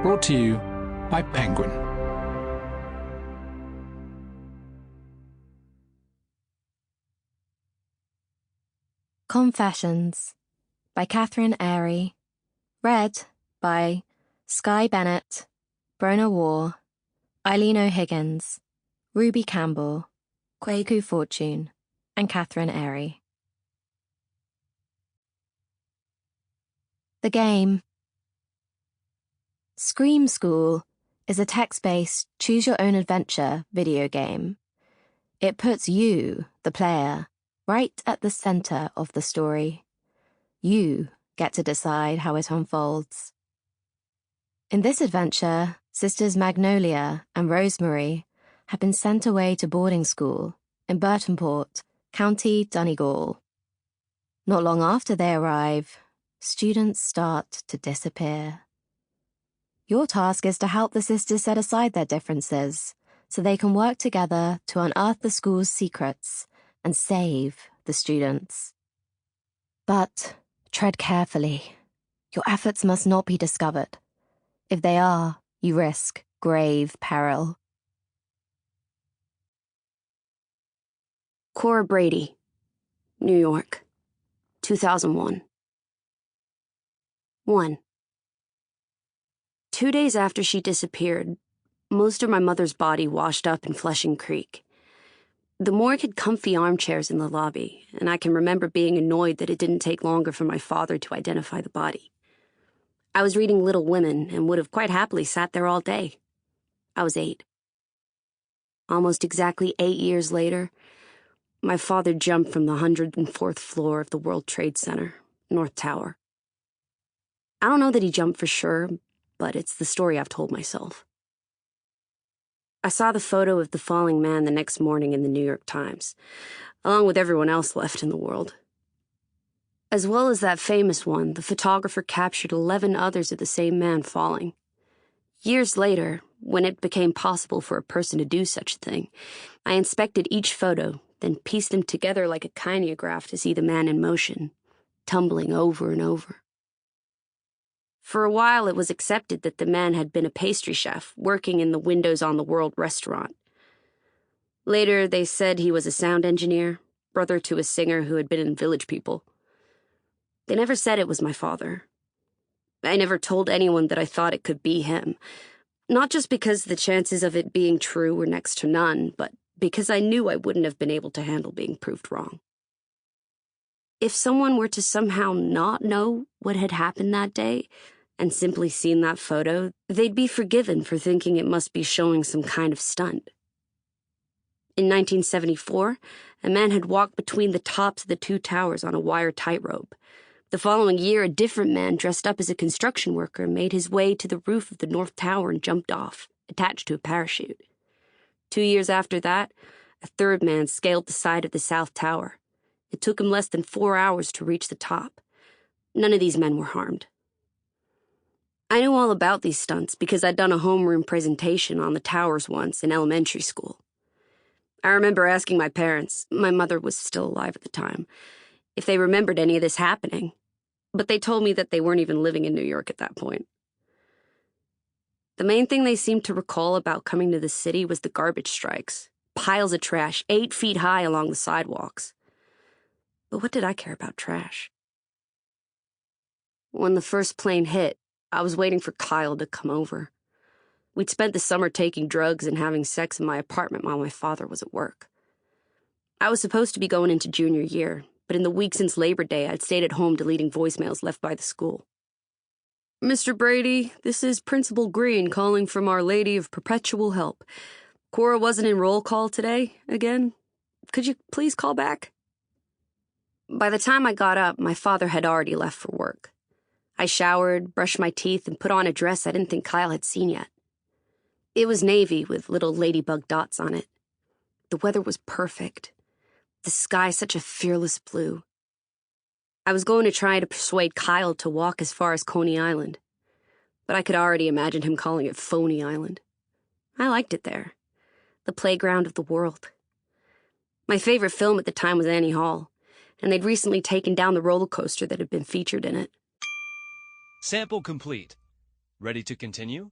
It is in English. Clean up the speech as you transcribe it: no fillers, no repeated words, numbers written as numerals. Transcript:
Brought to you by Penguin. Confessions by Catherine Airey. Read by Skye Bennett, Brona War, Eileen O'Higgins, Ruby Campbell, Kwaku Fortune, and Catherine Airey. The game. Scream School is a text-based choose-your-own-adventure video game. It puts you, the player, right at the center of the story. You get to decide how it unfolds. In this adventure, sisters Magnolia and Rosemary have been sent away to boarding school in Burtonport, County Donegal. Not long after they arrive, students start to disappear. Your task is to help the sisters set aside their differences so they can work together to unearth the school's secrets and save the students. But tread carefully. Your efforts must not be discovered. If they are, you risk grave peril. Cora Brady, New York, 2001. 1. 2 days after she disappeared, most of my mother's body washed up in Flushing Creek. The morgue had comfy armchairs in the lobby, and I can remember being annoyed that it didn't take longer for my father to identify the body. I was reading Little Women and would have quite happily sat there all day. I was 8. Almost exactly 8 years later, my father jumped from the 104th floor of the World Trade Center, North Tower. I don't know that he jumped for sure, but it's the story I've told myself. I saw the photo of the falling man the next morning in the New York Times, along with everyone else left in the world. As well as that famous one, the photographer captured 11 others of the same man falling. Years later, when it became possible for a person to do such a thing, I inspected each photo, then pieced them together like a kineograph to see the man in motion, tumbling over and over. For a while, it was accepted that the man had been a pastry chef working in the Windows on the World restaurant. Later, they said he was a sound engineer, brother to a singer who had been in Village People. They never said it was my father. I never told anyone that I thought it could be him, not just because the chances of it being true were next to none, but because I knew I wouldn't have been able to handle being proved wrong. If someone were to somehow not know what had happened that day, and simply seen that photo, they'd be forgiven for thinking it must be showing some kind of stunt. In 1974, a man had walked between the tops of the 2 towers on a wire tightrope. The following year, a different man dressed up as a construction worker made his way to the roof of the North Tower and jumped off, attached to a parachute. 2 years after that, a third man scaled the side of the South Tower. It took him less than 4 hours to reach the top. None of these men were harmed. I knew all about these stunts because I'd done a homeroom presentation on the towers once in elementary school. I remember asking my parents, my mother was still alive at the time, if they remembered any of this happening, but they told me that they weren't even living in New York at that point. The main thing they seemed to recall about coming to the city was the garbage strikes, piles of trash 8 feet high along the sidewalks. But what did I care about trash? When the first plane hit, I was waiting for Kyle to come over. We'd spent the summer taking drugs and having sex in my apartment while my father was at work. I was supposed to be going into junior year, but in the week since Labor Day, I'd stayed at home deleting voicemails left by the school. Mr. Brady, this is Principal Green calling from Our Lady of Perpetual Help. Cora wasn't in roll call today, again. Could you please call back? By the time I got up, my father had already left for work. I showered, brushed my teeth, and put on a dress I didn't think Kyle had seen yet. It was navy with little ladybug dots on it. The weather was perfect. The sky such a fearless blue. I was going to try to persuade Kyle to walk as far as Coney Island, but I could already imagine him calling it Phony Island. I liked it there, the playground of the world. My favorite film at the time was Annie Hall, and they'd recently taken down the roller coaster that had been featured in it. Sample complete. Ready to continue?